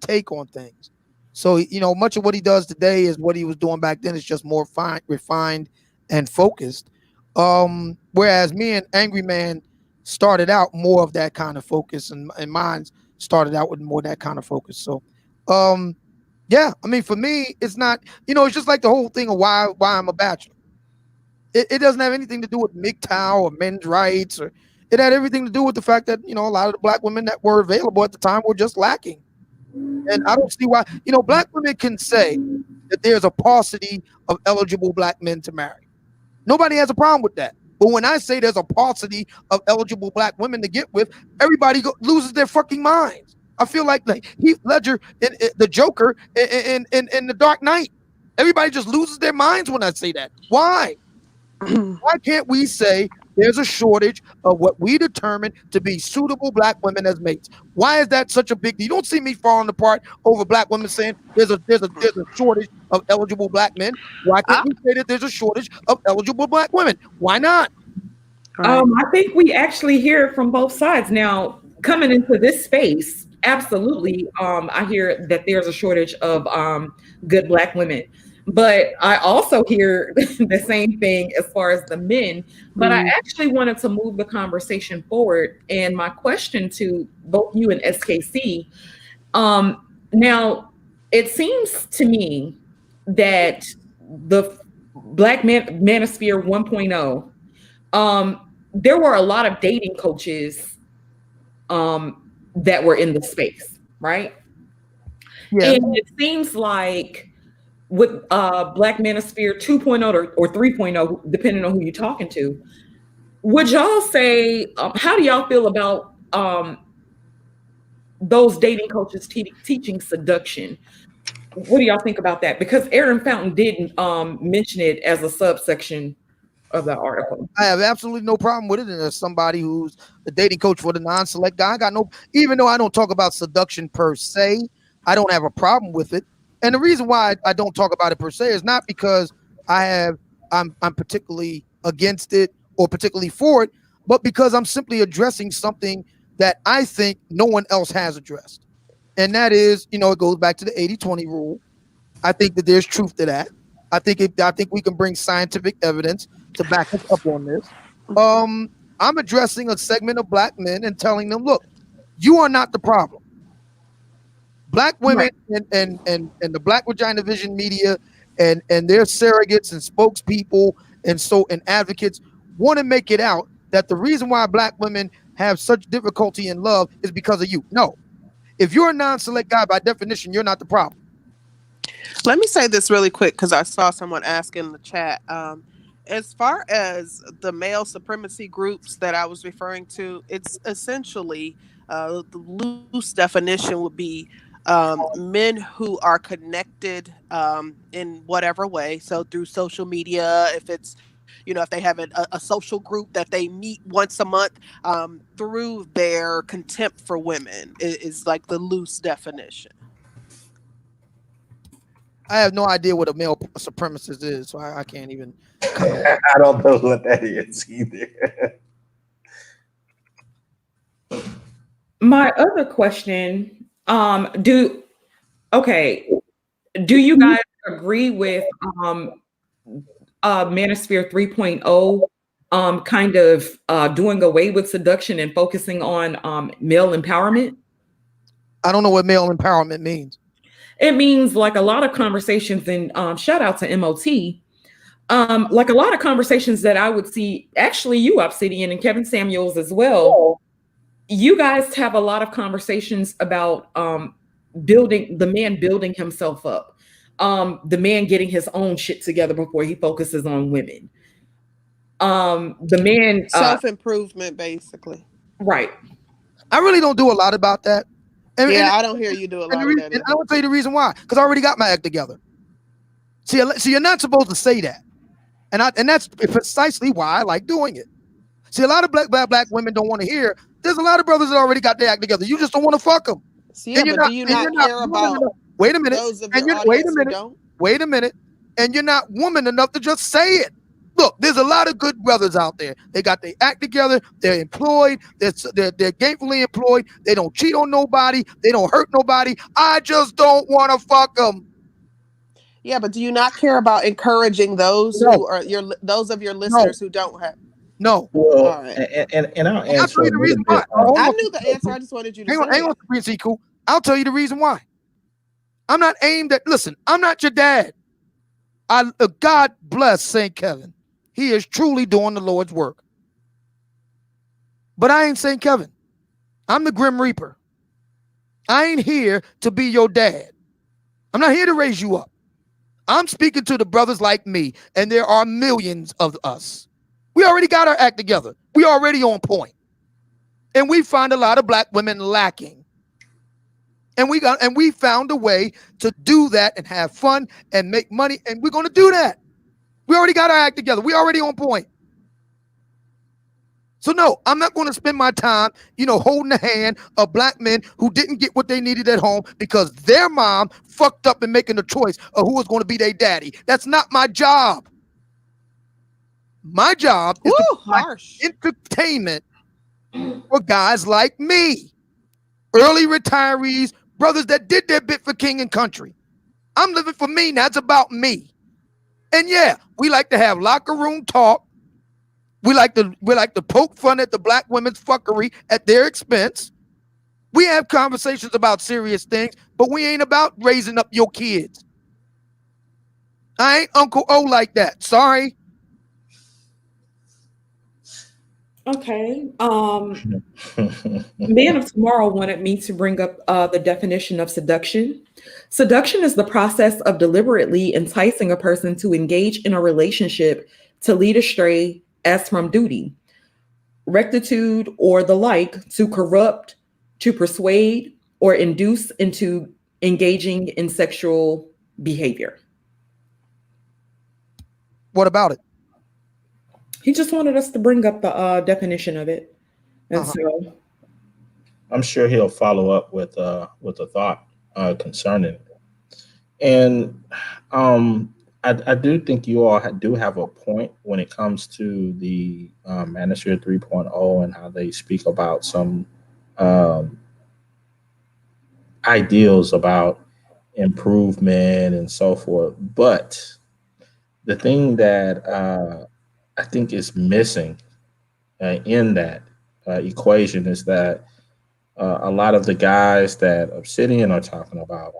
take on things. So, much of what he does today is what he was doing back then. It's just more refined and focused. Whereas me and Angry Man started out more of that kind of focus, and mine started out with more of that kind of focus. So, yeah, I mean, for me, it's not, it's just like the whole thing of why I'm a bachelor. It doesn't have anything to do with MGTOW or men's rights, or it had everything to do with the fact that, a lot of the black women that were available at the time were just lacking. And I don't see why, black women can say that there's a paucity of eligible black men to marry. Nobody has a problem with that. But when I say there's a paucity of eligible black women to get with, everybody loses their fucking minds. I feel like Heath Ledger, in the Joker, in The Dark Knight. Everybody just loses their minds when I say that. Why? Why can't we say there's a shortage of what we determine to be suitable black women as mates? Why is that such a big deal? You don't see me falling apart over black women saying there's a shortage of eligible black men. Why can't we say that there's a shortage of eligible black women? Why not? I think we actually hear it from both sides. Now, coming into this space, absolutely, I hear that there's a shortage of good black women. But I also hear the same thing as far as the men. But I actually wanted to move the conversation forward. And my question to both you and SKC, now, it seems to me that the Black Manosphere 1.0, there were a lot of dating coaches that were in the space, right? Yeah. And it seems like with Black Manosphere 2.0 or 3.0, depending on who you're talking to, would y'all say, how do y'all feel about those dating coaches teaching seduction? What do y'all think about that? Because Aaron Fountain didn't mention it as a subsection of the article. I have absolutely no problem with it. And as somebody who's a dating coach for the non-select guy, even though I don't talk about seduction per se, I don't have a problem with it. And the reason why I don't talk about it per se is not because I'm particularly against it or particularly for it, but because I'm simply addressing something that I think no one else has addressed. And that is, you know, it goes back to the 80-20 rule. I think that there's truth to that. I think we can bring scientific evidence to back us up on this. I'm addressing a segment of black men and telling them, look, you are not the problem. Black women and the Black Vagina Vision media and their surrogates and spokespeople and advocates want to make it out that the reason why black women have such difficulty in love is because of you. No. If you're a non-select guy, by definition, you're not the problem. Let me say this really quick because I saw someone ask in the chat. As far as the male supremacy groups that I was referring to, it's essentially the loose definition would be men who are connected in whatever way. So through social media, if it's, you know, if they have a social group that they meet once a month, through their contempt for women is like the loose definition. I have no idea what a male supremacist is, so I can't even comment. I don't know what that is either. My other question, do you guys agree with Manosphere 3.0 kind of doing away with seduction and focusing on male empowerment? I don't know what male empowerment means. It means like a lot of conversations, and shout out to MOT, like a lot of conversations that I would see, actually you, Obsidian, and Kevin Samuels as well. You guys have a lot of conversations about building himself up, the man getting his own shit together before he focuses on women. The man self-improvement, basically. Right. I really don't do a lot about that. I don't hear you do a lot of that. And I will tell you the reason why, because I already got my act together. See, you're not supposed to say that, and that's precisely why I like doing it. See, a lot of black women don't want to hear. There's a lot of brothers that already got their act together. You just don't want to fuck them. See, but do you not care about? Wait a minute. Those of your audience who don't? Wait a minute. And you're not woman enough to just say it. Look, there's a lot of good brothers out there. They got their act together. They're employed. They're gainfully employed. They don't cheat on nobody. They don't hurt nobody. I just don't want to fuck them. Yeah, but do you not care about encouraging those who are those of your listeners who don't have? No. Well, all right. and I'll answer the reason why. I knew the answer. I just wanted you to say it. Cool. I'll tell you the reason why. I'm not aimed at. Listen, I'm not your dad. God bless St. Kevin. He is truly doing the Lord's work. But I ain't St. Kevin. I'm the Grim Reaper. I ain't here to be your dad. I'm not here to raise you up. I'm speaking to the brothers like me, and there are millions of us. We already got our act together. We already on point. And we find a lot of black women lacking. And we found a way to do that and have fun and make money, and we're going to do that. We already got our act together. We already on point. So no, I'm not going to spend my time, holding the hand of black men who didn't get what they needed at home because their mom fucked up in making the choice of who was going to be their daddy. That's not my job. My job is to provide entertainment for guys like me, early retirees, brothers that did their bit for king and country. I'm living for me. Now it's about me. And yeah, we like to have locker room talk. We like to poke fun at the black women's fuckery at their expense. We have conversations about serious things, but we ain't about raising up your kids. I ain't Uncle O like that. Sorry. Okay. Man of Tomorrow wanted me to bring up the definition of seduction. Seduction is the process of deliberately enticing a person to engage in a relationship to lead astray as from duty, rectitude, or the like, to corrupt, to persuade, or induce into engaging in sexual behavior. What about it? He just wanted us to bring up the definition of it. And so I'm sure he'll follow up with a thought concerning it. And I do think you all do have a point when it comes to the Manosphere 3.0 and how they speak about some um, ideals about improvement and so forth. But the thing that I think is missing in that equation is that a lot of the guys that Obsidian are talking about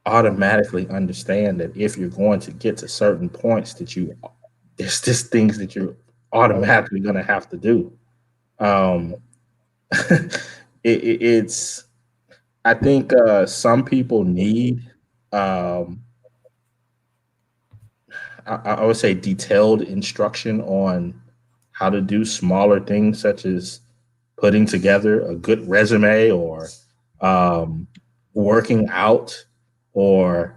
automatically understand that if you're going to get to certain points that there's just things that you're automatically going to have to do. Um, it's I think some people need um, I would say detailed instruction on how to do smaller things such as putting together a good resume or um, working out or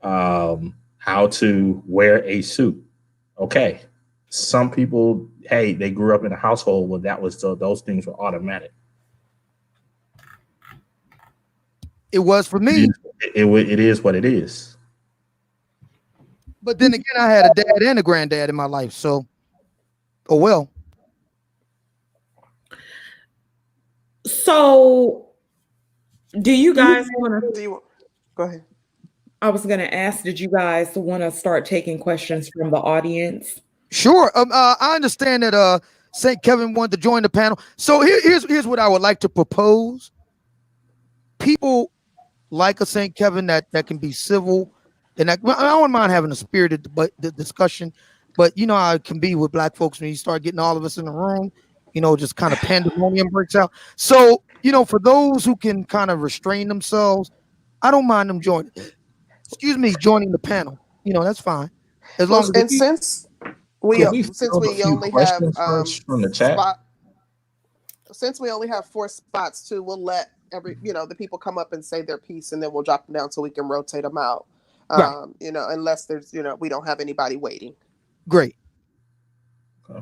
how to wear a suit. Okay. Some people, hey, they grew up in a household where that was those things were automatic. It was for It me, is, it is what it is. but then again, I had a dad and a granddad in my life, so oh well. So, do you guys want to? Do you go ahead? I was going to ask, did you guys want to start taking questions from the audience? Sure. I understand that St. Kevin wanted to join the panel. So here's what I would like to propose. People like a St. Kevin that can be civil, and I don't mind having a spirited discussion, but you know how it can be with black folks when you start getting all of us in the room, you know, just kind of pandemonium breaks out. So, you know, for those who can kind of restrain themselves, I don't mind them joining the panel. You know, that's fine. As Well, long as and since Could we we since field a we few only have questions first from the chat? spot since we only have 4 spots too, we'll let the people come up and say their piece, and then we'll drop them down so we can rotate them out. right, Unless there's we don't have anybody waiting. great. Okay.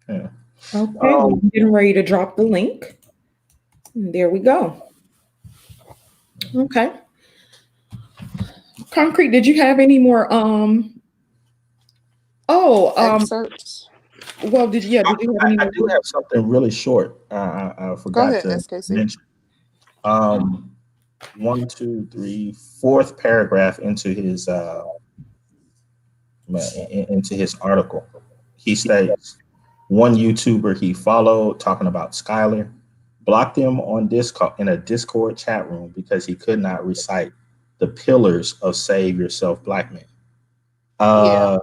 Yeah. Okay, well, Um, I'm getting ready to drop the link. And there we go. Okay. Concrete, did you have any more Excerpts. well, did you have any I more? do have something really short. I Go forgot ahead, to SKC. mention. One, two, three, fourth paragraph into his article, he states one YouTuber he followed talking about Skylar blocked him on Discord in a Discord chat room because he could not recite the pillars of Save Yourself Black Man. Yeah.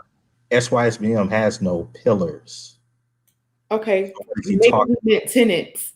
SYSBM has no pillars. Okay, What is he maybe talking we meant tenants.